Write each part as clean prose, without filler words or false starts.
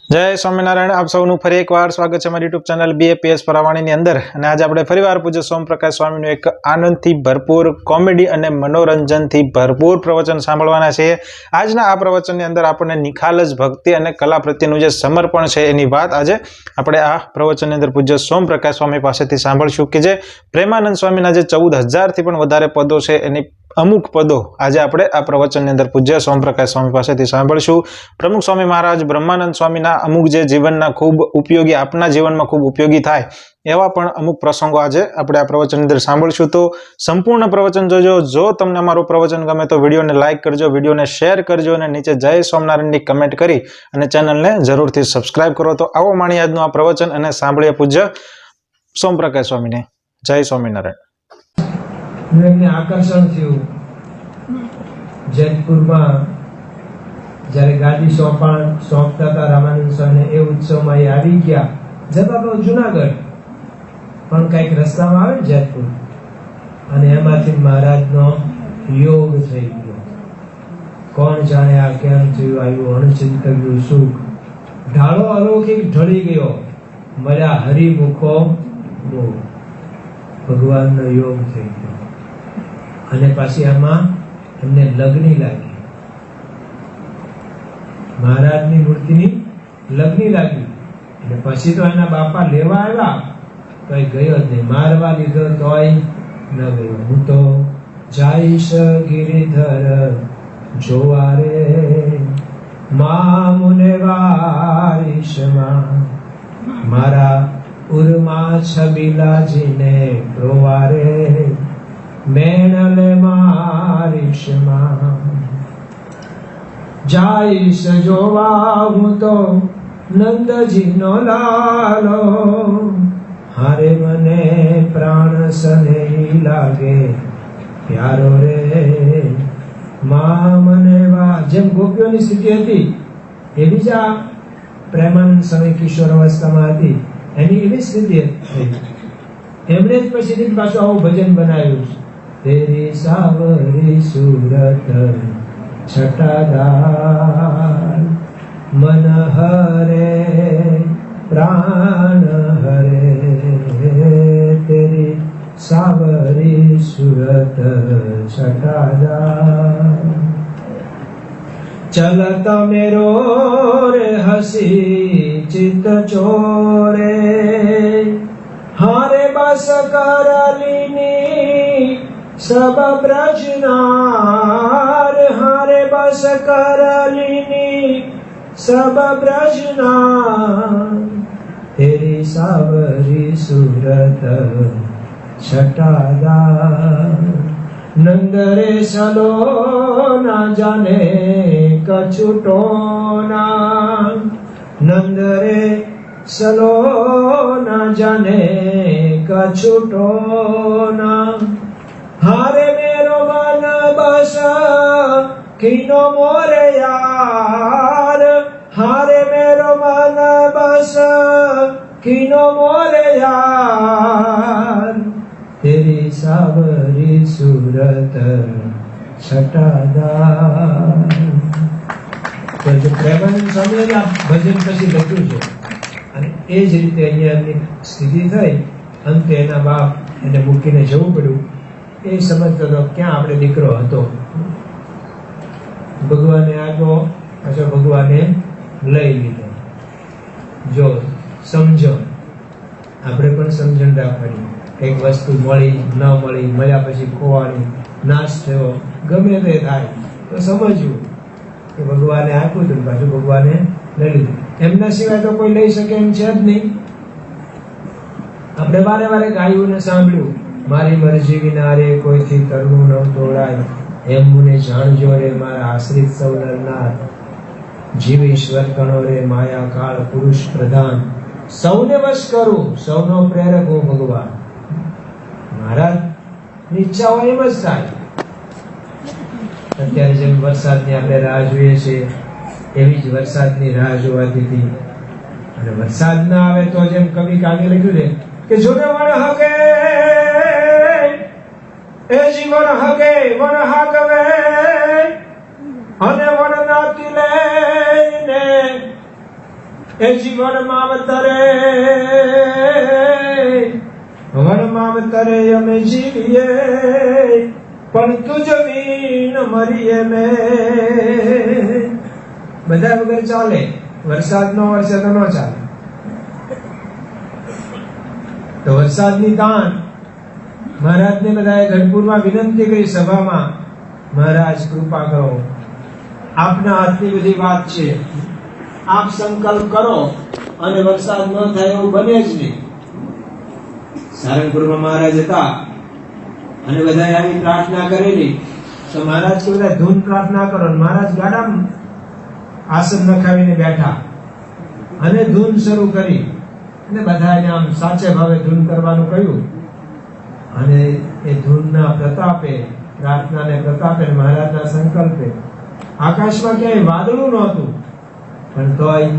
जय स्वामीनारायण। आप सबनु फरी एक वार स्वागत है हमारी यूट्यूब चैनल BAPS परवाणी अंदर। અને આજે આપણે ફરીવાર પૂજ્ય સોમપ્રકાશ સ્વામીનું એક આનંદથી ભરપૂર કોમેડી અને મનોરંજનથી ભરપૂર પ્રવચન સાંભળવાના છે। આજના આ પ્રવચનની અંદર આપણને નિખાલસ ભક્તિ અને કલા પ્રત્યેનું જે સમર્પણ છે એની વાત આજે આપણે આ પ્રવચનની અંદર પૂજ્ય સોમપ્રકાશ સ્વામી પાસેથી સાંભળશું કે જે પ્રેમાનંદ સ્વામીના જે 14,000 થી પણ વધારે પદો છે એની અમુક પદો આજે આપણે આ પ્રવચનની અંદર પૂજ્ય સોમપ્રકાશ સ્વામી પાસેથી સાંભળશું। પ્રમુખ સ્વામી મહારાજ બ્રહ્માનંદ સ્વામીના અમુક જે જીવનના ખૂબ ઉપયોગી, આપના જીવનમાં ખૂબ ઉપયોગી થાય એવા પણ અમુક પ્રસંગો આજે આપણે આ પ્રવચનની અંદર સાંભળશું। તો સંપૂર્ણ પ્રવચન જોજો। જો તમને અમારું પ્રવચન ગમે તો વિડીયોને લાઈક કરજો, વિડીયોને શેર કરજો અને નીચે જય સ્વામિનારાયણની કમેન્ટ કરી અને ચેનલને જરૂરથી સબસ્ક્રાઇબ કરો। તો આવો માણીએ આજનું આ પ્રવચન અને સાંભળીએ પૂજ્ય સોમપ્રકાશ સ્વામીને। જય સ્વામિનારાયણ। आकर्षण थયું जयपुरमा જ્યારે ગાદી સોંપતા હતા રામાનંદ સ્વામીને એ ઉત્સવમાં એ આવી ગયા। જતા તો જુનાગઢ પણ કઈક રસ્તામાં આવે જયપુર અને એમાંથી મહારાજનો યોગ થઈ ગયો। કોણ જાણે આ કેમ થયું, આવ્યું અણચિંતવ્યું સુખ, ઢાળો અલૌકિક ઢળી ગયો, મળ્યા હરિમુખો મોહ, ભગવાનનો યોગ થઈ ગયો। અને પાછી આમાં એમને લગ્ની લાગી, મહારાજની મૂર્તિની લગ્ની લાગી। એટલે પછી તો એના બાપા લેવા આવ્યા તો એ ગયો જ નહીં, મારવા લીધો તોય ન ગયો। હું તો જાઈશ ગિરિધર જોવા રે, મા મુને વારીશમાં, મારા ઉર્મા છબીલાજીને પ્રોવા રે, મેણલે મારીશમાં। જાઈશ જોવા હું તો નંદજીનો લાલો, હારે મને પ્રાણ સને લાગે પ્યારો રે, મા મને વા। જેમ ગોપીઓની સ્થિતિ હતી એવી જ આ પ્રેમાનંદ સ્વામી કિશોર અવસ્થામાં હતી, એની એવી સ્થિતિ હતી। એમણે જ પછી પાછું આવું ભજન બનાવ્યું છે, तेरी सावरी सूरत छटादार, मन हरे प्राण हरे, तेरी सावरी सूरत छटादार। चलत मेरो रे हसी चित चोरे, हारे बस करलिनी सब ब्रजनार, हारे बस करलिनी सब ब्रजनार, तेरी सावरी सूरत छटादार। नंद रे चलो ना जाने कछुटो ना, नंद रे चलो ना जाने कछुटो ना, हारे मेरो मन बस कीनो मोरे यार, हारे मेरो मन बस कीनो मोरे यार, तेरी सावरी सूरत छटादार। तो जो प्रेमानंद स्वामी भजन પછી લખ્યું છે અને એ જ રીતે અહીંયા એમની સ્થિતિ થઈ। અંતે એના બાપ એને મૂકીને જવું પડ્યું। એ સમજતો હતો ક્યાં આપણે દીકરો હતો, ભગવાને આપ્યો, પાછો ભગવાને લઈ લીધો। જો સમજો, આપણે પણ સમજણ રાખવાની, એક વસ્તુ મળી ન મળી, મળ્યા પછી ખોવાણી, નાશ થયો, ગમે તે થાય તો સમજવું કે ભગવાને આપ્યું હતું, પાછું ભગવાને લઈ લીધું। એમના સિવાય તો કોઈ લઈ શકે એમ છે જ નહીં। આપણે વારે વારે ગાયું ને સાંભળ્યું, મારી મરજી વિના રે કોઈથી કરવું ન તોડાય, એમ મને જાણજો રે મારા આશ્રિત સૌ નરનાર, જીવ ઈશ્વર કણો રે માયા કાળ પુરુષ પ્રધાન, સૌને વશ કરું, સૌનો પ્રેરક હું ભગવાન। મહારાજની ઈચ્છા હોય એમ જ થાય। અત્યારે જેમ વરસાદની આપણે રાહ જોઈએ છીએ એવી જ વરસાદની રાહ જોવાતી હતી, અને વરસાદ ના આવે તો જેમ કવિ કાવ્ય લખ્યું છે કે જોને વણ હગે એ જીવન હગે વણ હાકવે, અને વણ નાતી લઈને એ જીવન માવતરે અમે જીવીએ, પણ તુજ વિન મરીએ મેં. બધા વગર ચાલે, વરસાદ નો વરસે તો ન ચાલે. તો વરસાદની તાણ મહારાજને બધાએ ગઢપુરમાં વિનંતી કરી સભામાં, મહારાજ કૃપા કરો, આપના હાથની બધી વાત છે, આપ સંકલ્પ કરો અને વરસાદ ન થાય એવું બને જ નહીં. સારંગપુરમાં મહારાજ હતા અને બધાએ આવી પ્રાર્થના કરેલી, તો મહારાજ કે બધા ધૂન પ્રાર્થના કરો. મહારાજ ગાડામાં આસન નખાવીને બેઠા અને ધૂન શરૂ કરી અને બધાને આમ સાચે ભાવે ધૂન કરવાનું કહ્યું. અને એ ધૂનના પ્રતાપે, પ્રાર્થનાને પ્રતાપે, મહારાજના સંકલ્પે આકાશમાં ક્યાંય વાદળું નહોતું, પણ તોય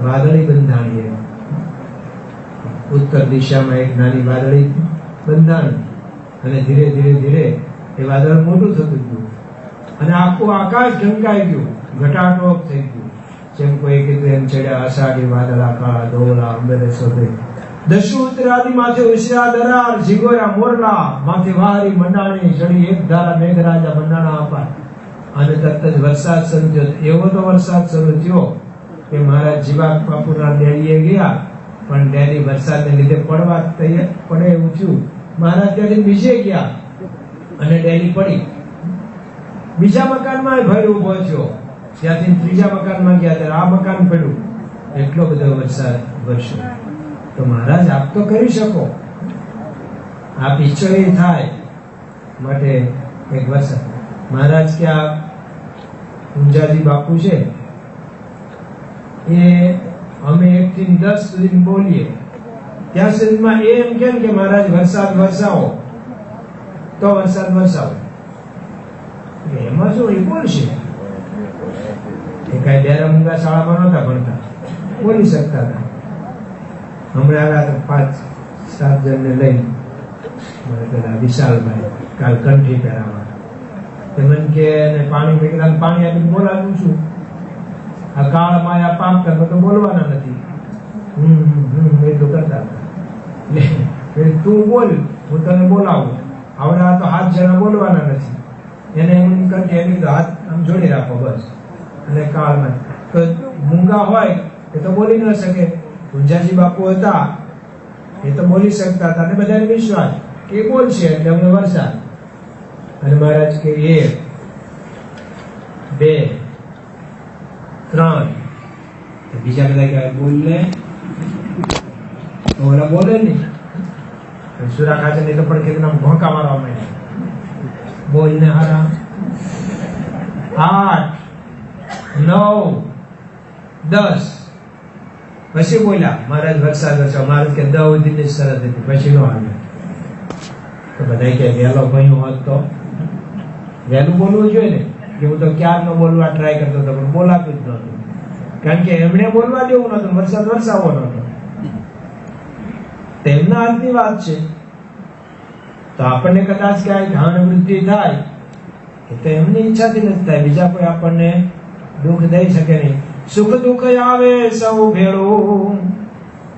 વાદળી બંધાણી. ઉત્તર દિશામાં એક નાની વાદળી બંધાણી અને ધીરે ધીરે ધીરે એ વાદળ મોટું થતું ગયું અને આખું આકાશ ઢંકાઈ ગયું, ઘટાટોપ થઈ ગયું. જેમ કોઈ કીધું એમ ચડ્યા અષાઢી વાદળા કાળા ધોળા અંબરે શોધે, દશુ ઉત્તરાદી માથે ઉછર્યા દરાર, જીગોરા મોરલા માથે વારી મંડાણી, ચડી એક ધારા મેઘરાજા મંડાણા અપાર. અને તરત જ વરસાદ શરૂ થયો. એવો તો વરસાદ શરૂ થયો કે મહારાજ જીવા બાપુના ડેરીએ ગયા, પણ ડેરી વરસાદને લીધે પડે એવું થયું. મહારાજ ત્યાંથી બીજે ગયા અને ડેરી પડી. બીજા મકાનમાં ભય ઉભો થયો, ત્યાંથી ત્રીજા મકાનમાં ગયા ત્યારે આ મકાન પડ્યું. એટલો બધો વરસાદ વરસ્યો. તો મહારાજ આપ તો કરી શકો, આપ ઈચ્છો એ થાય માટે એક વરસાદ. મહારાજ કે આ ઊંઝાજી બાપુ છે એ અમે 1 થી 10 સુધી બોલીએ ત્યાં સુધીમાં એ એમ કે મહારાજ વરસાદ વરસાવો, તો વરસાદ વરસાવો. એમાં શું એ બોલશે? એ કઈ ડેરા મૂંગા શાળામાં નહોતા ભણતા, બોલી શકતા હતા. હમણાં આવ્યા 5-7 જણને લઈ પેલા વિશાલભાઈ કાલ કંઠી પહેરાવા, મને કે પાણી મેં પાણી આપીને બોલાવું છું. આ કાળ માયા પાપ કર્મ તો બોલવાના નથી. એટલું કરતા હતા. તું બોલ, હું તને બોલાવું. આવડા તો 7 જણા બોલવાના નથી. એને એમ કંઠી આપી તો હાથ આમ જોડી રાખો બસ. અને કાળમાં તો મૂંગા હોય એ તો બોલી ન શકે. ઊંઝાજી બાપુ હતા એ તો બોલી શકતા હતા અને બધાને વિશ્વાસ કે બોલશે એટલે અમને વરસાદ. અને મહારાજ કે 1 2 3 બીજા બધા કે બોલ ને, ઓલા બોલે નહીં. સુરા ખાચર ને તો પણ કે ભોંકા મારવા માંડ્યા, બોલ ને હારા. 8 9 10 પછી બોલ્યા મહારાજ વરસાદ વરસાવ. મહારાજ કે 10 સુધીની શરત હતી, પછી નો આવ્યો. તો બધા કે વહેલો ભણ્યું હોત તો વહેલું બોલવું જોઈએ ને, કે હું તો ક્યારનો બોલવા ટ્રાય કરતો હતો પણ બોલાતું જ નહોતું. કારણ કે એમણે બોલવા દેવું નહોતું, વરસાદ વરસાવો નહોતો. તેમના હાથની વાત છે. તો આપણને કદાચ ક્યાંય ધાન વૃદ્ધિ થાય એ તો એમની ઈચ્છાથી નથી થાય, બીજા કોઈ આપણને દુઃખ દઈ શકે નહીં. સુખ દુઃખ આવે સૌ ભેળું,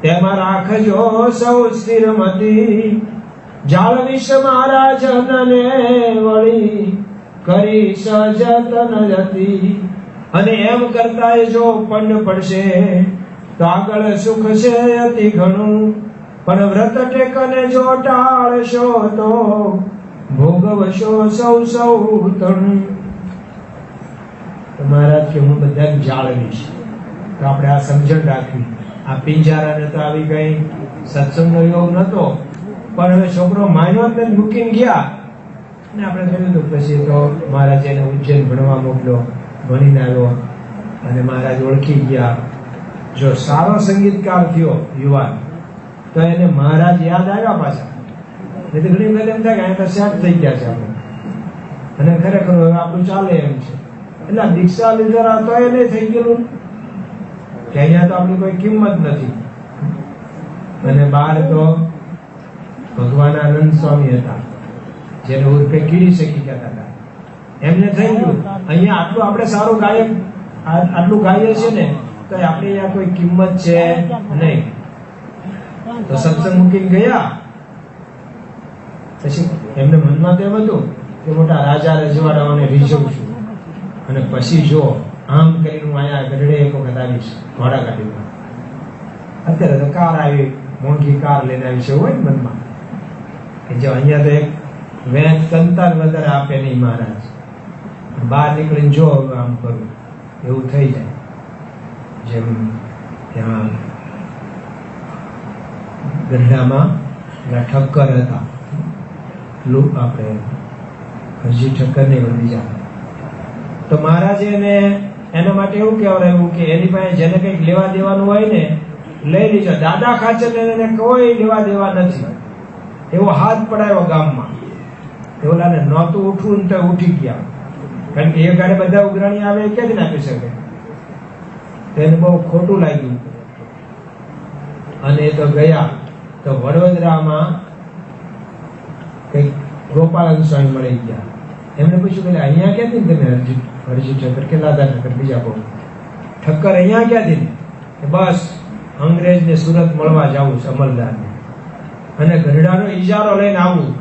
તેમાં રાખજો સૌ સ્થિરમતી. જાળવીશ મારા જનને વળી, કરી સજતન જતી. અને એમ કરતા જો પંડ પડશે તો આગળ સુખ છે અતિ ઘણું, પણ વ્રત ટેકને જો ટાળશો તો ભોગવશો સૌ સૌ તણું. મહારાજ કે હું બધાને જાળવીશ. તો આપણે આ સમજણ રાખવી. આ પિંજારાને તો આવી કઈ સત્સંગનો યોગ નતો, પણ હવે છોકરો માન્યો ને મૂકીને ગયા ને આપણે જોયું તો પછી તો મહારાજ એને ઉજ્જૈન ભણવા મોકલ્યો, ભણીને આવ્યો અને મહારાજ ઓળખી ગયા. જો સારો સંગીતકાર થયો યુવાન તો એને મહારાજ યાદ આવ્યા પાછા. નહીં તો ઘણી વખત એમ થાય કે અહીંયા સેટ થઈ ગયા છે આપણે અને ખરેખર હવે આપણું ચાલે એમ છે. એટલે દીક્ષા લીધા તો એને થઈ ગયેલું કે અહીંયા તો આપણી કોઈ કિંમત નથી. અને બહાર તો ભગવાન આનંદ સ્વામી હતા, જેને ઉર્ફે કીડી શકી કહેતા હતા. એમને થઈ ગયું અહીંયા આટલું આપણે સારું ગાયક આટલું ગાઈએ છે ને તો આપણે અહીંયા કોઈ કિંમત છે નહીં. તો સત્સંગ મૂકીને ગયા. પછી એમને મનમાં તો એમ હતું કે મોટા રાજા રજવાડાઓને રીઝવું છું અને પછી જો આમ કરીને હું અહીંયા ગઢડે એક વખત આવીશ ઘોડા ગાડીમાં. અત્યારે તો કાર આવી, મોંઘી કાર લઈને આવી છે હોય ને મનમાં કે જો અહીંયા તો એક વેચ કંતાર વધારે આપે નહીં મહારાજ, બહાર નીકળીને જો આમ કરું એવું થઈ જાય. જેમ ત્યાં ગઢડામાં ઠક્કર હતા, આપણે હરજી ઠક્કર ને બીજા, તો મહારાજે એને એના માટે એવું કહેવાયું કે એની પાસે જેને કંઈક લેવા દેવાનું હોય ને લઈ લીધો. દાદા ખાચર એને કોઈ લેવા દેવા નથી એવો હાથ પડાયો ગામમાં. એવલાને નહોતું ઉઠવું તો ઉઠી ગયા, કારણ કે એ ગાડે બધા ઉઘરાણી આવે એ ક્યાંથી નાખી શકે. તેને બહુ ખોટું લાગ્યું અને એ તો ગયા. તો વડોદરામાં કંઈક ગોપાલન સ્વામી મળી ગયા. એમને પૂછ્યું કે અહીંયા ક્યાંથી તમે હરજી ઠક્કર કે લાદા ઠક્કર બીજા કોઈ ઠક્કર અહીંયા ક્યાંથી? બસ અંગ્રેજને સુરત મળવા જવું છે અમલદારને, અને ગઢડાનો ઈજારો લઈને આવું,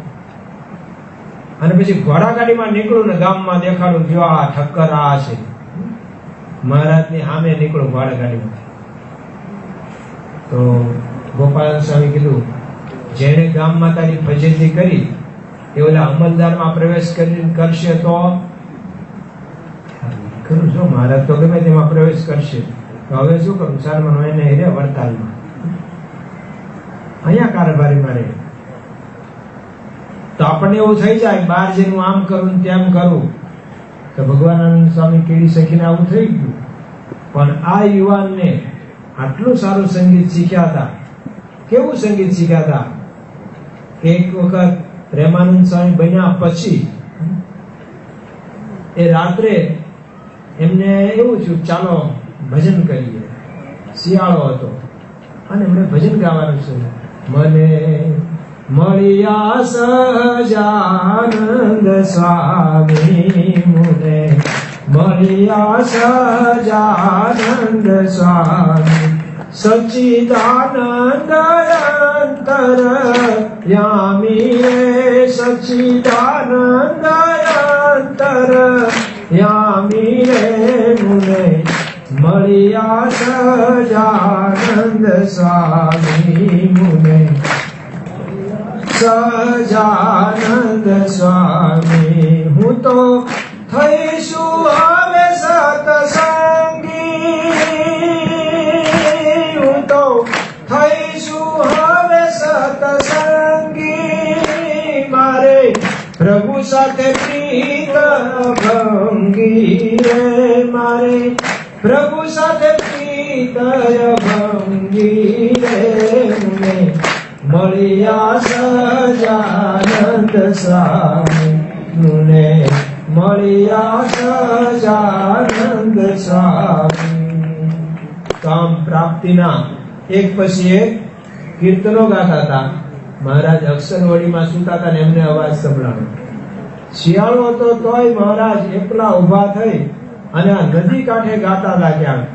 અને પછી ઘોડાગાડીમાં નીકળું ને ગામમાં દેખાડું જો આ ઠક્કર આ છે. મહારાજની સામે નીકળું ઘોડાગાડીમાં. તો ગોપાલ સ્વામી કીધું જેને ગામમાં તારી ફજેતી કરી એ ઓલા અમલદારમાં પ્રવેશ કરશે તો ખરું જો મહારાજ તો ગમે તેમાં પ્રવેશ કરશે તો હવે શું કરું? સારમાં એને રે વડતાલમાં અહીંયા કારભારીમાં રહે. તો આપણને એવું થઈ જાય બહાર જઈને હું આમ કરું તેમ કરું. તો ભગવાનંદ સ્વામી કેળી સખીને આવું થઈ ગયું. પણ આ યુવાનને આટલું સારું સંગીત શીખ્યા હતા. કેવું સંગીત શીખ્યા હતા? એક વખત પ્રેમાનંદ સ્વામી બન્યા પછી એ રાત્રે એમને એવું થયું ચાલો ભજન કરીએ. શિયાળો હતો અને એમને ભજન ગાવાનું છે. મને મળ્યા સહજાનંદ સ્વામી, મુને મળ્યા સહજાનંદ સ્વામી, સચ્ચિદાનંદ અંતર યામી રે, સચ્ચિદાનંદ અંતર યામી રે, મુને મળ્યા સહજાનંદ સ્વામી, મુને સહજાનંદ સ્વામી. હું તો થઈશું હવે સતસંગી, હું તો થઈશું હવે સતસંગી, મારે પ્રભુ સાથે પ્રીત ભંગી રે, મારે પ્રભુ સાથે પ્રીત ભંગી રે, મુને મળ્યા સહજાનંદ સ્વામી, મુને મળ્યા સહજાનંદ સ્વામી. કામ પ્રાપ્તિના એક પછી એક કીર્તનો ગાતા હતા. મહારાજ અક્ષરવડીમાં સૂતા હતા ને એમને અવાજ સંભળાયો. શિયાળો હતો તોય મહારાજ એકલા ઉભા થઈ અને આ નદી કાંઠે ગાતા હતા. ક્યાંક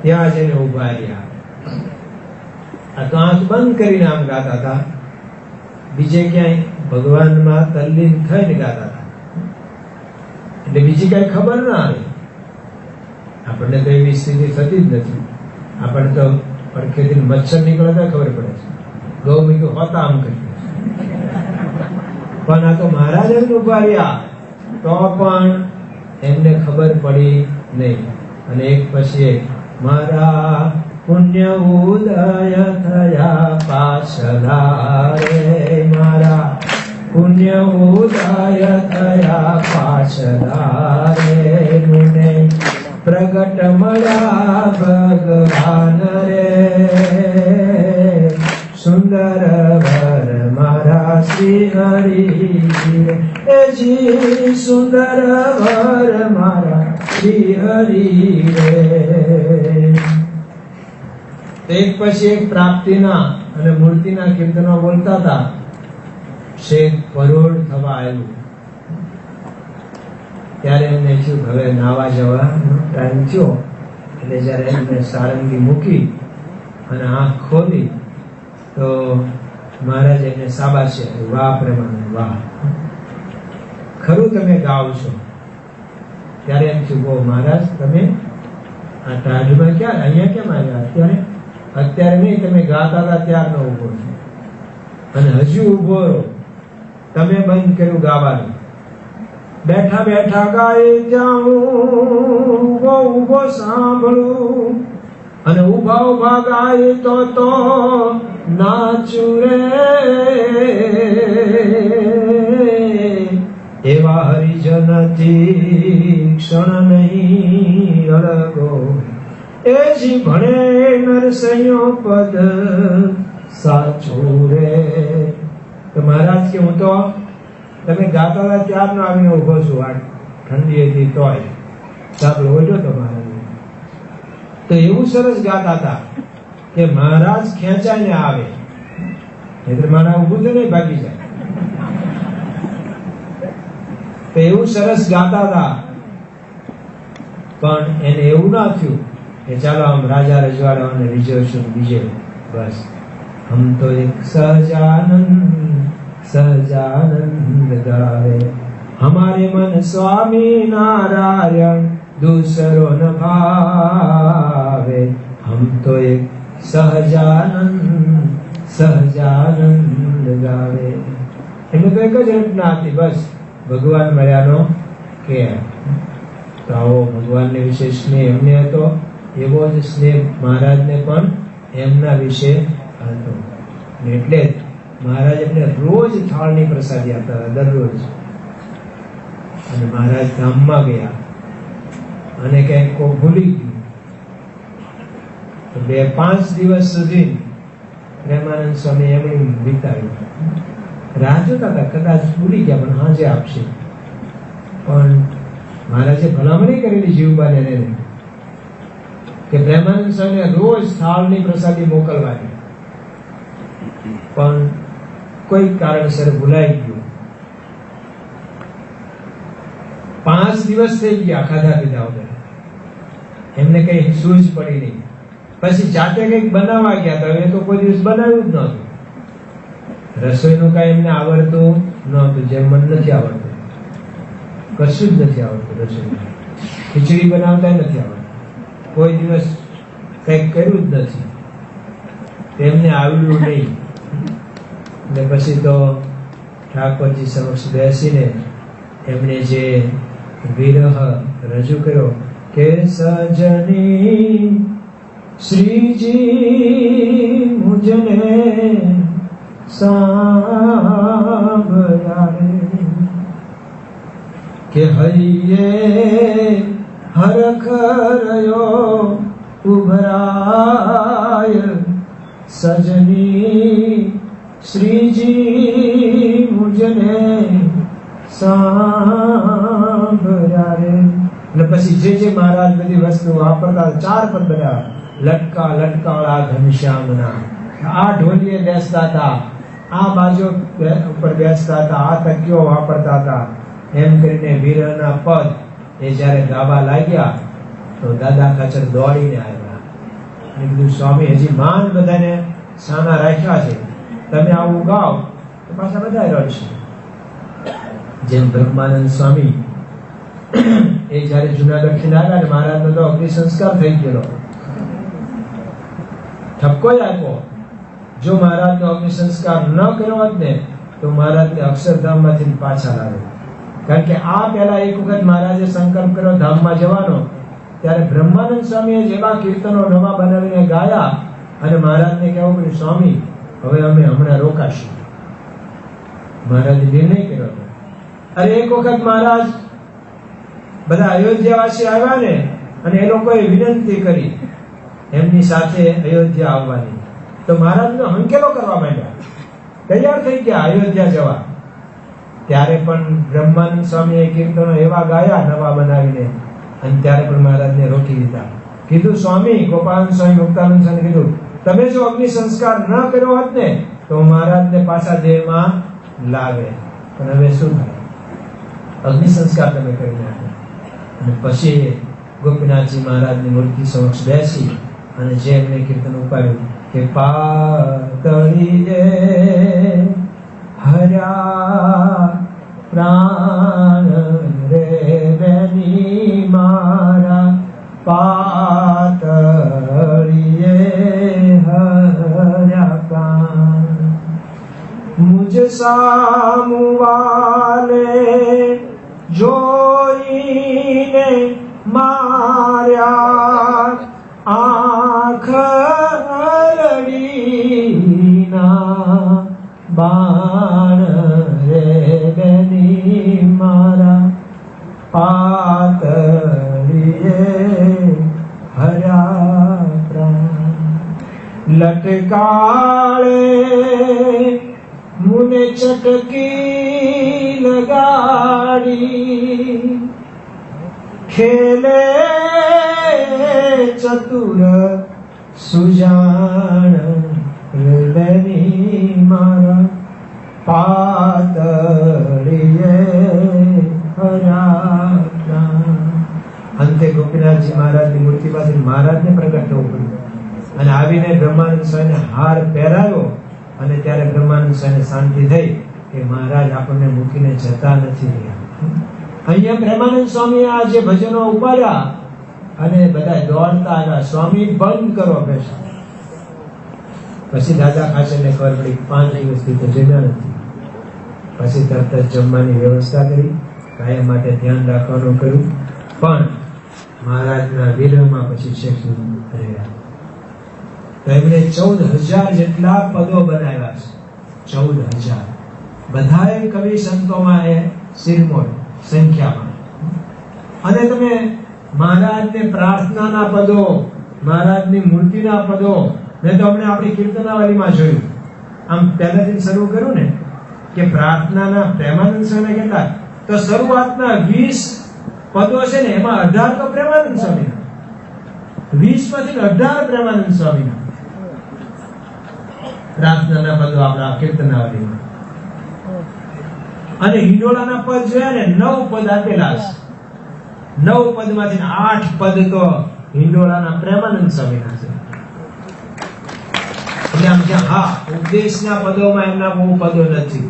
ત્યાં જઈને ઉભા રહ્યા. આ તો આંખ બંધ કરીને આમ ગાતા હતા. બીજે ક્યાંય ભગવાનમાં તલ્લીન થઈને ગાતા હતા. એટલે બીજી કઈ ખબર ના આવે. આપણને તો એવી સ્થિતિ થતી જ નથી. આપણને તો પડખેથી મચ્છર નીકળે તો ખબર પડે છે. ગૌ મીઠું હોતા આમ કરી. પણ આ તો મહારાજ ઉભા રહ્યા તો પણ એમને ખબર પડી નહીં. અને એક પછી એક મારા પુણ્ય ઉદય થયા પાછલા રે, મારા પુણ્ય ઉદય થયા પાછલા રે, મુને પ્રગટ મળ્યા ભગવાન રે, સુંદર વર મારા શ્રી હરિ રે, જી સુંદર વર મારા શ્રી હરિ રે. એક પછી એક પ્રાપ્તિના અને મૂર્તિના કીર્તનો બોલતા હતા. શેખ પરોઢ થવા આવ્યું ત્યારે એમને થયું હવે નાવા જવાનો ટાઈમ થયો. એટલે જ્યારે એમને સારંગી મૂકી અને આંખ ખોલી તો મહારાજ એમને શાબાશી આપી, વાહ પ્રેમાનંદ વાહ, ખરું તમે ગાઓ છો. ત્યારે એમ થયું, બહુ મહારાજ તમે આ ટાઢમાં ક્યાં અહીંયા કેમ આવ્યા? અત્યારે નહીં, તમે ગાતા હતા ત્યારનો ઉભો છો અને હજુ ઉભો રહો. તમે બંધ કર્યું ગાવાનું, બેઠા બેઠા ગાય જાઉં, ઉભો ઉભો સાંભળું, અને ઉભા ઉભા ગાય તો નાચું રે. એવા હરિજનથી ક્ષણ નહીં અળગો, એ જી ભણે નરસૈયો પદ સાચું રે. તો મહારાજ કે હું તો તમે ગાતા હતા ત્યારનો આવીને ઉભો છું, આ ઠંડી હતી તોય સાંભળો ઓઢો તો મહારાજ. તો એવું સરસ ગાતા હતા કે મહારાજ ખેંચાઈને આવે એટલે મારા ઊભું તો નહીં ભાગી જાય. તો એવું સરસ ગાતા હતા, પણ એને એવું ના થયું કે ચાલો આમ રાજા રજવાડાઓને રીઝર્વેશન બીજે બસ. હમ તો એક સહજાનંદ ગાવે, હમારે મન સ્વામી નારાયણ दूसरो न भावे. हम तो एक સહજાનંદ ગાવે. એમને તો એક જ રચના હતી, બસ ભગવાન મળ્યાનો કે તો આવો ભગવાનને વિશે સ્નેહ એમને હતો, એવો જ સ્નેહ મહારાજને પણ એમના વિશે હતો. એટલે જ મહારાજ એમને રોજ થાળની પ્રસાદી આપતા હતા, દરરોજ. અને મહારાજ ધામમાં ગયા અને ક્યાંક કોઈ ભૂલી ગયું તો 2-5 દિવસ સુધી પ્રેમાનંદ સ્વામી એમ વિતાવ્યું. રાહ જોતા હતા કદાચ ભૂલી ગયા પણ હાજે આપશે. પણ મહારાજે ભલામણી કરેલી જીવબાને કે પ્રેમાનંદ સ્વામીને રોજ થાળની પ્રસાદી મોકલવાની, પણ કોઈ કારણસર ભૂલાઈ ગયું. 5 દિવસ થઈ ગયા ખાધા પીધા વગર, એમને કઈ સૂઝ પડી નહીં. પછી જાતે કઈક બનાવવા ગયા હતા, એ તો કોઈ દિવસ બનાવ્યું જ નહોતું. રસોઈનું કઈ એમને આવડતું નહોતું, જેમ મને નથી આવડતું, કશું જ નથી આવડતું. રસોઈ ખીચડી બનાવતા નથી આવડતું, કોઈ દિવસ કઈક કર્યું જ નથી, એમને આવડ્યું નહીં. ને પછી તો ઠાકોરજી સમક્ષ બેસીને એમણે જે વિરહ રજૂ કર્યો કે સજની શ્રીજી મુજને સાંભળ્યા કે હૈયે હરખ રહ્યો ઉભરાય સજની શ્રીજી મુજને સાંભળ્યા રે. અને પછી જે મહારાજ બધી વસ્તુ વાપરતા, 4 પદ બધા લટકા લટકાળા ઘનશ્યામના. આ ઢોલીએ બેસતા હતા, આ બાજુ ઉપર બેસતા હતા, આ તકીઓ વાપરતા હતા. એમ કરીને વીરના પદ એ જ્યારે ગાવા લાગ્યા તો દાદા ખાચર દોડીને આવ્યા અને કીધું સ્વામી હજી માન બધાને સાના રાખ્યા છે, તમે આવું ગાઓ તો પાછા બધા રડશે. જેમ બ્રહ્માનંદ સ્વામી એ જયારે જુનાગઢ થી આવ્યા ને મહારાજનો તો અગ્નિ સંસ્કાર થઈ ગયેલો, ઠપકો આપ્યો. જો મહારાજનો અગ્નિ સંસ્કાર ન કર્યો હોત ને તો મહારાજને અક્ષરધામમાંથી પાછા લાવે. કારણ કે આ પહેલા એક વખત મહારાજે સંકલ્પ કર્યો ધામમાં જવાનો, ત્યારે બ્રહ્માનંદ સ્વામીએ જેવા કીર્તનો નવા બનાવીને ગાયા અને મહારાજને કહેવું પડ્યું સ્વામી હવે અમે હમણાં રોકાશું. મહારાજે નિર્ણય કર્યો હતો. અરે એક વખત મહારાજ બધા અયોધ્યાવાસી આવ્યા ને અને એ લોકોએ વિનંતી કરી એમની સાથે અયોધ્યા આવવાની, તો મહારાજનો હંકેલો કરવા માંડ્યા, તૈયાર થઈ ગયા અયોધ્યા જવા. ત્યારે પણ બ્રહ્માનંદ સ્વામીએ કીર્તનો એવા ગાયા નવા બનાવીને, અને ત્યારે પણ મહારાજને રોકી દીધા. કીધું સ્વામી ગોપાલ સ્વામી મુક્તાનંદ સ્વામી કીધું તમે જો અગ્નિ સંસ્કાર ન કર્યો હોત ને તો મહારાજને પાછા દેહમાં લાવે, પણ હવે શું થાય, અગ્નિ સંસ્કાર તમે કરી નાખો. અને પછી ગોપીનાથજી મહારાજની મૂર્તિ સમક્ષ બેસી અને જે એમને કીર્તન ઉપાડ્યું કે પાતળીએ હર્યા પ્રાણ રે બેની મારા પાતળીએ હર્યા પ્રાણ મુજ સામુવાલે જોઈને માર્યા આંખ અરડીના બાણ રે બેની મારા પાતળીએ હર્યા પ્રાણ લટકાળે મુને ચટકી લગાડી ખેલે ચતુર સુજાણ હૃદયની મારા પાતળીએ હર્યા પ્રાણ. અંતે ગોપીનાથજી મહારાજની મૂર્તિ પાસે મહારાજને પ્રગટ થવું પડ્યું અને આવીને બ્રહ્માનંદ સ્વામીને હાર પહેરાયો અને ત્યારે બ્રહ્માનંદ સ્વામીને શાંતિ થઈ કે મહારાજ આપણને મૂકીને જતા નથી રહ્યા. અહીંયા પ્રેમાનંદ સ્વામી આ જે ભજનો ઉપાડ્યા અને બધા દોડતા આવ્યા, સ્વામી બંધ કરો બેસા. પછી દાદા ખાચરને ખબર પડી 5 દિવસથી તો જમ્યા નથી. પછી તરત જ જમવાની વ્યવસ્થા કરી, કાયમ માટે ધ્યાન રાખવાનું કર્યું. પણ મહારાજના વિરહમાં પછી શેખ રહ્યા. તો એમણે 14,000 જેટલા પદો બનાવ્યા છે. 14,000 બધાએ કવિ સંતોમાં એ શિરમોર સંખ્યામાં. અને તમે મહારાજને પ્રાર્થનાના પદો, મહારાજની મૂર્તિના પદો મેં તો હમણાં આપણી કીર્તનાવલીમાં જોયું. આમ પહેલાથી શરૂ કર્યું ને કે પ્રાર્થનાના પ્રેમાનંદ સ્વામી કેટલા, તો શરૂઆતના 20 પદો છે ને એમાં 18 તો પ્રેમાનંદ સ્વામીના, 20 માંથી 18 પ્રેમાનંદ સ્વામીના પ્રાર્થનાના પદો આપણા કીર્તનાવલીમાં. અને હિંડોળાના પદ જોયા ને 9 પદ આપેલા છે. 9 પદમાંથી 8 પદ તો હિંડોળાના પ્રેમાનંદ સ્વામીના છે. એટલે આમ કે હા, ઉપદેશના પદોમાં એમના બહુ પદો નથી,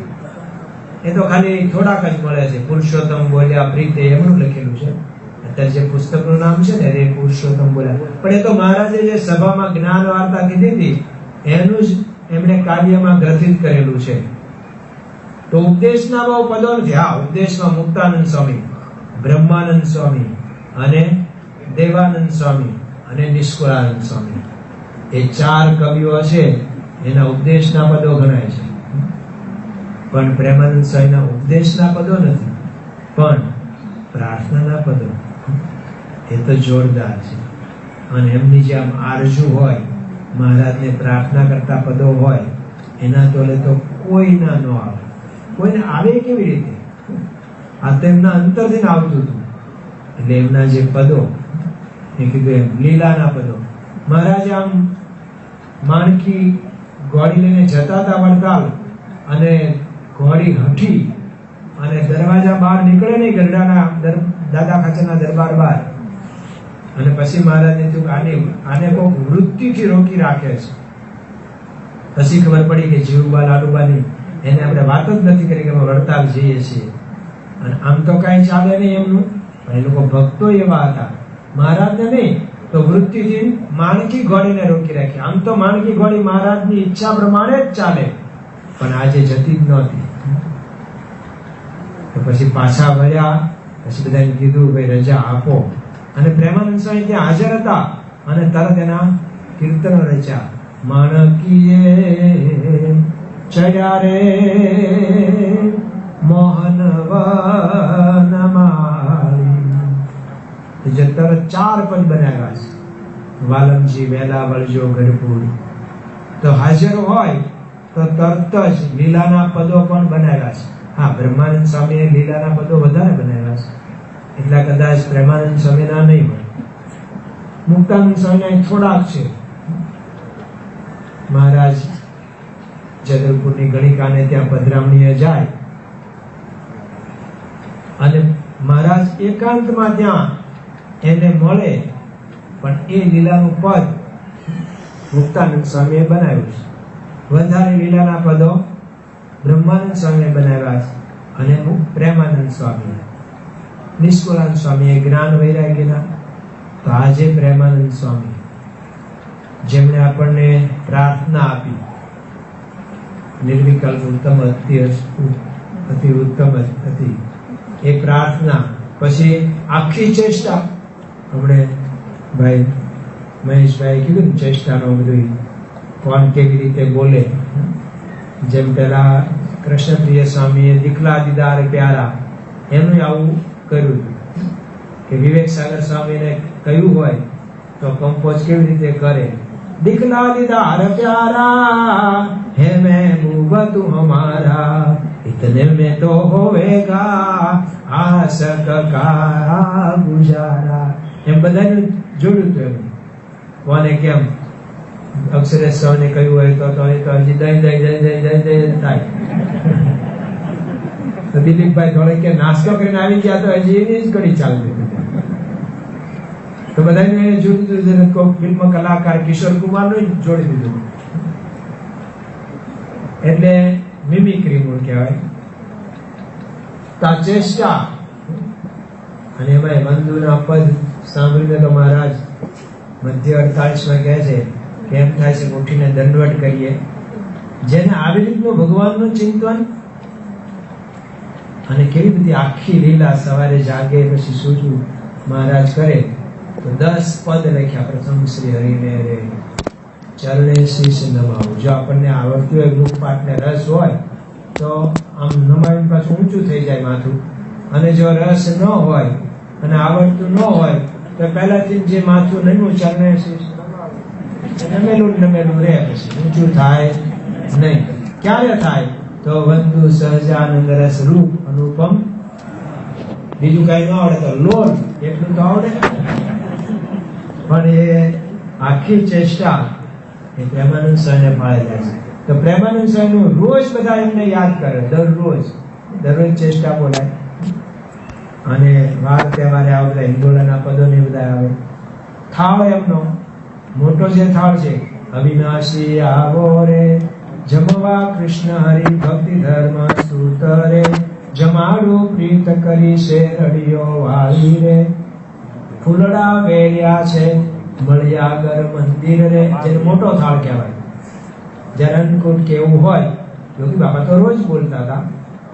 એ તો ખાલી થોડાક જ મળે છે. પુરુષોત્તમ બોલ્યા પ્રીતે એમનું લખેલું છે. અત્યારે જે પુસ્તકનું નામ છે ને રે પુરુષોત્તમ બોલ્યા, પણ એ તો મહારાજે જે સભામાં જ્ઞાન વાર્તા કીધી હતી એનું જ એમણે કાવ્યમાં ગ્રથિત કરેલું છે. તો ઉપદેશના બહુ પદો નથી. હા, ઉપદેશમાં મુક્તાનંદ સ્વામી, બ્રહ્માનંદ સ્વામી અને દેવાનંદ સ્વામી અને નિષ્કુળાનંદ સ્વામી, એ 4 કવિઓ છે એના ઉપદેશના પદો ગણાય છે. પણ પ્રેમાનંદ સ્વામીના ઉપદેશના પદો નથી, પણ પ્રાર્થનાના પદો એ તો જોરદાર છે. અને એમની જે આમ આરજુ હોય, મહારાજને પ્રાર્થના કરતા પદો હોય, એના તોલે તો કોઈ ના ન આવે. કોઈને આવે કેવી રીતે? આ તો એમના અંતરથી આવતું હતું. એટલે એમના જે પદો, એ કીધું એમ લીલાના પદો. મહારાજ આમ માણકી ઘોડી લઈને જતા હતા વડતાલ, અને ઘોડી હઠી અને દરવાજા બહાર નીકળે નહીં, ગરડાના દાદા ખાચરના દરબાર બહાર. અને પછી મહારાજને થયું આને કોઈક વૃત્તિથી રોકી રાખે છે. પછી ખબર પડી કે જીવબા લાડુબાની એને આપણે વાત જ નથી કરી કે અમે વડતાલ જઈએ છીએ. અને આમ તો કાંઈ ચાલે નહીં એમનું, પણ એ લોકો ભક્તો એવા હતા. મહારાજને નહીં તો વૃત્તિથી માણકી ઘોડીને રોકી રાખી. આમ તો માણકી ઘોડી મહારાજની ઈચ્છા પ્રમાણે જ ચાલે, પણ આજે જતી જ નહોતી. તો પછી પાછા વળ્યા. પછી બધાને કીધું ભાઈ રજા આપો. અને પ્રેમાનંદ સ્વામી ત્યાં હાજર હતા અને તરત એના કીર્તનો રચ્યા. માણકીએ ચડ્યા રે મોહન વનમાળી, જે તરત 4 પદ બનાવ્યા છે. વાલમજી વહેલા વળજો ગઢપુર. તો હાજર હોય તો તરત જ લીલાના પદો પણ બનાવ્યા છે. હા, બ્રહ્માનંદ સ્વામીએ લીલાના પદો વધારે બનાવ્યા છે, એટલા કદાચ પ્રેમાનંદ સ્વામીના નહીં હોય. મુક્તાનંદ સ્વામીના થોડાક છે. મહારાજ જદલપુરની ગણિકાને ત્યાં પધરામણીએ જાય અને મહારાજ એકાંતમાં ત્યાં એને મળે, પણ એ લીલાનું પદ મુક્તાનંદ સ્વામીએ બનાવ્યું છે. વધારે લીલાના પદો બ્રહ્માનંદ સ્વામીએ બનાવ્યા છે અને પ્રેમાનંદ સ્વામી, નિષ્કુળાનંદ સ્વામીએ જ્ઞાન વૈરાગ્યના. તો આજે પ્રેમાનંદ સ્વામી જેમણે આપણને પ્રાર્થના આપી, નિર્વિકલ્પ ઉત્તમ અતિ ઉત્તમ હતી, એ પ્રાર્થના પછી આખી ચેષ્ટા, આપણે ભાઈ મહેશભાઈ કીધું ને ચેષ્ટાનો બધું કોણ કેવી રીતે બોલે. જેમ પેલા કૃષ્ણપ્રિય સ્વામીએ દીકલા દીદાર પ્યારા એનું આવું કર્યું કે વિવેક સાગર સ્વામીને કહ્યું હોય તો કંપોઝ કેવી રીતે કરે. દીકલા દીદાર પ્યારા હે મહેબૂબ તું હમારા, इतने में तो होवेगा आशक का गुजारा. એમ બધાને જોડ્યું હતું. એમ કોને કેમ અક્ષરેશ સ્વામીને કહ્યું હોય તો હજી દઈ થાય. તો દિલીપભાઈ થોડે કે નાસ્તો કરીને આવી ગયા તો હજી એની જ કડી ચાલતી. તો બધાને જોડ્યું દીધું. ફિલ્મ કલાકાર કિશોર કુમાર નું જોડી દીધું. એટલે મિમિક્રી મૂળ કહેવાય. ચેષ્ટા અને એમાં વંદુના પદ સાંભળીને તો મહારાજ મધ્ય 48 કહે છે કે એમ થાય છે ઉઠીને દંડવટ કરીએ. જેને આવી રીતનું ભગવાનનું ચિંતન અને કેવી બધી આખી લીલા સવારે જાગે પછી સૂજવું મહારાજ કરે તો 10 પદ લખ્યા. પ્રથમ શ્રી હરિને રે ચરણે શીશ નમાવું. જો આપણને આવડતું હોય ગૃહપાઠ ને રસ હોય તો આમ નમાવીને પાછું ઊંચું થઈ જાય માથું. અને જો રસ ન હોય અને આવડતું ન હોય તો પહેલાથી જે માથું નમ્યું ચરણે શીશ નમેલું રહે, પછી ઊંચું થાય નહીં. ક્યારે થાય તો વંદુ સહજાનંદ રસ રૂપ અનુપમ. બીજું કઈ ન આવડે તો લોલ એટલું તો આવડે. પણ એ આખી ચેષ્ટા એ પ્રેમાનંદ સ્વામીને ફાળે જાય છે. તો પ્રેમાનંદ સ્વામીનું રોજ બધા એમને યાદ કરે. દરરોજ ચેષ્ટા બોલાય. અને વાર તહેવારે આવે બધા હિંડોળાના પદો ને બધા આવે. થાળ એમનો મોટો જે થાળ છે, અવિનાશી આવો રે જમવા કૃષ્ણ હરિ ભક્તિ ધર્મ સૂતરે, જમાડું પ્રીત કરી શેરડીઓ વાળી રે, ફૂલડા વેર્યા છે મળ્યાગર મંદિર રે. જેને મોટો થાળ કહેવાય. જયારે અન્નકૂટ કે એવું હોય, યોગી બાબા તો રોજ બોલતા હતા,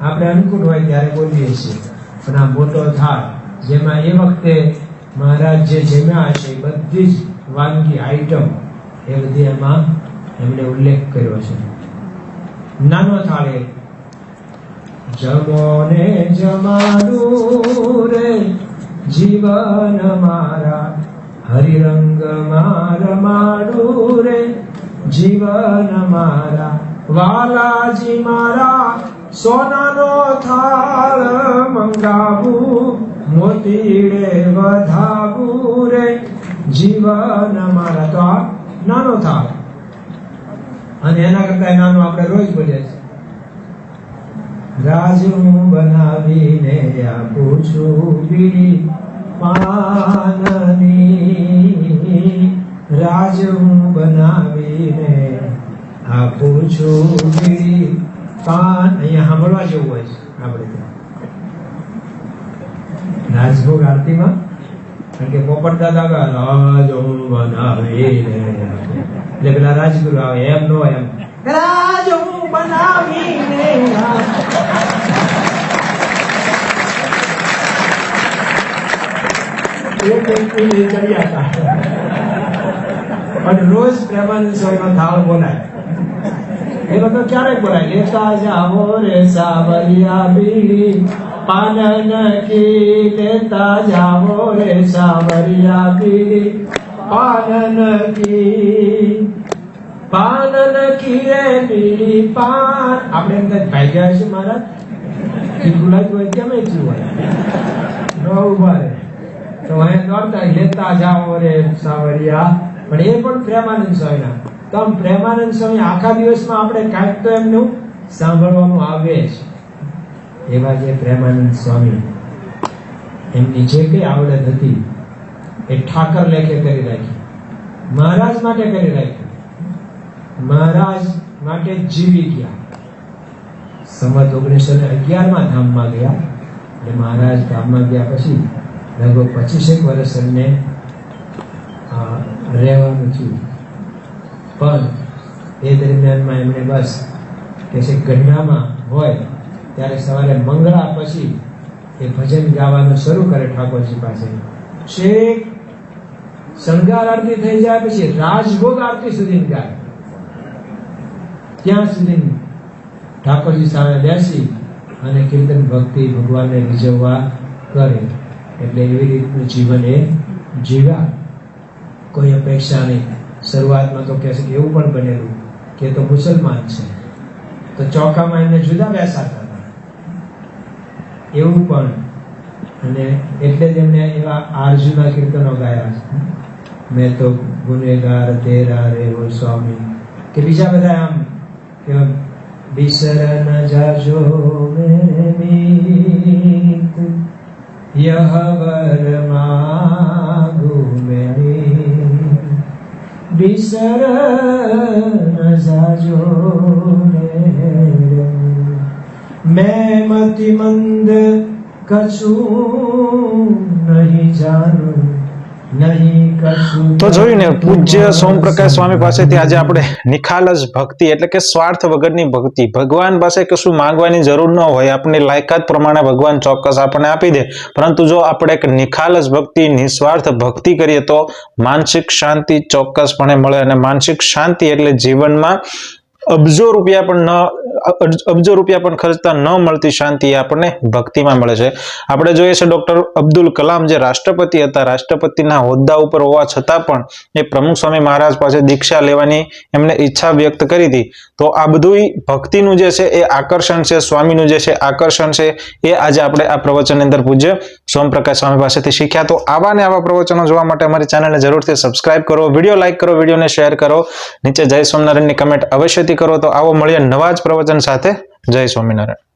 આપણે અન્નકૂટ હોય ત્યારે બોલીએ છીએ. પણ આ મોટો થાળ જેમાં એ વખતે મહારાજ જે જમ્યા હશે બધી જ વાનગી આઈટમ એ બધી એમાં એમણે ઉલ્લેખ કર્યો છે. નાનો થાળ એ જમો ને જમાડું રે જીવન મારા, હરિરંગ માર માડું રે જીવન મારા, વાલાજી મારા સોનાનો થાળ મંગાવું, મોતીડે વધાવું રે જીવન મારા. તો આ નાનો થાળ. અને એના કરતા નાનો આપણે રોજ બોલીએ છીએ. રાજ હું બનાવીને આપું છું બીડી પાનની, રાજ હું બનાવીને આપું છું બીડી પાન. અહીંયા સાંભળવા જેવું હોય છે આપણે રાજભોગ આરતીમાં. કારણ કે પોપટ દાદા રાજ હું બનાવીને, એટલે પેલા રાજગુરુ આવે એમ નો એમ રાજ હું બનાવીને. પણ રોજ પ્રેમાનંદ સ્વામીનો થાળ બોલાય. એ બધો ક્યારે બોલાય? લેતા જાવો રે સાવરિયા બીડી પાનન કી, લેતા જાવો રે સાવરિયા બીડી પાનન કી, પાનન કી રે બીડી પાન. આપણે એમ થાય ભાગ્યા છે મહારાજ ગુલાબ હોય કેમ એટલું હોય ન ઉભા રે તો અહીંયા દોડતા લેતા જાઓ રે સાવરિયા. પણ એ પણ પ્રેમાનંદ સ્વામીના. તો આમ પ્રેમાનંદ સ્વામી આખા દિવસમાં આપણે કાંઈક તો એમનું સાંભળવાનું આવે જ. એવા જે પ્રેમાનંદ સ્વામી એમની જે કઈ આવડત હતી એ ઠાકર લેખે કરી રાખી, મહારાજ માટે કરી રાખી, મહારાજ માટે જીવી ગયા. સંવત 1911 ધામમાં ગયા. એટલે મહારાજ ધામમાં ગયા પછી લગભગ 25 વર્ષ એમને રહેવાનું થયું. પણ એ દરમિયાનમાં એમણે બસ કે છે ગઢડામાં હોય ત્યારે સવારે મંગળા પછી એ ભજન ગાવાનું શરૂ કરે ઠાકોરજી પાસે. છેક શણગાર આરતી થઈ જાય પછી રાજભોગ આરતી સુધી ગાય. ત્યાં સુધી ઠાકોરજી સામે બેસી અને કીર્તન ભક્તિ ભગવાનને રીઝવવા કરે. એટલે એવી રીતનું જીવન એ જીવ્યા, કોઈ અપેક્ષા નહીં. શરૂઆતમાં તો કહે છે કે એવું પણ બનેલું કે તો મુસલમાન છે તો ચોકામાં એમને જુદા બેસાડતા હતા, એવું પણ. અને એટલે જ એમને એવા આરજુના કીર્તનો ગાયા છે, મેં તો ગુનેગાર તેરા રે હો સ્વામી, કે બીજા બધા આમ કે બિસર ન જાજો મેરે મીત યહ વર માગુ મેરી, બિસર ન જાજો મેરે मैं मति मंद कछु नहीं जानू नहीं कछु. તો જોયું ને, પૂજ્ય સોમપ્રકાશ સ્વામી પાસેથી આજે આપણે નિખાલસ ભક્તિ એટલે કે સ્વાર્થ વગરની ભક્તિ, ભગવાન પાસે કશું માંગવાની જરૂર ન હોય, આપણી લાયકાત પ્રમાણે ભગવાન ચોક્કસ આપણને આપી દે, પરંતુ જો આપણે એક નિખાલસ ભક્તિ, નિસ્વાર્થ ભક્તિ કરીએ તો માનસિક શાંતિ ચોક્કસપણે મળે. અને માનસિક શાંતિ એટલે જીવનમાં અબજો રૂપિયા પણ ખર્ચતા ન મળતી શાંતિ આપણને ભક્તિમાં મળે છે. આપણે જોઈએ છે ડોક્ટર અબ્દુલ કલામ જે રાષ્ટ્રપતિ હતા, રાષ્ટ્રપતિના હોદ્દા ઉપર હોવા છતાં પણ એ પ્રમુખ સ્વામી મહારાજ પાસે દીક્ષા લેવાની એમને ઈચ્છા વ્યક્ત કરી હતી. તો આ બધું ભક્તિનું જે છે એ આકર્ષણ છે, સ્વામીનું જે છે આકર્ષણ છે, એ આજે આપણે આ પ્રવચનની અંદર પૂજ્ય સોમપ્રકાશ સ્વામી પાસેથી શીખ્યા. તો આવા ને આવા પ્રવચનો જોવા માટે અમારી ચેનલને જરૂરથી સબસ્ક્રાઇબ કરો, વિડીયો લાઈક કરો, વિડીયોને શેર કરો, નીચે જય સ્વામિનારાયણની કમેન્ટ અવશ્યથી કરો. તો આવો મળીએ નવા જ પ્રવચન સાથે. જય સ્વામિનારાયણ.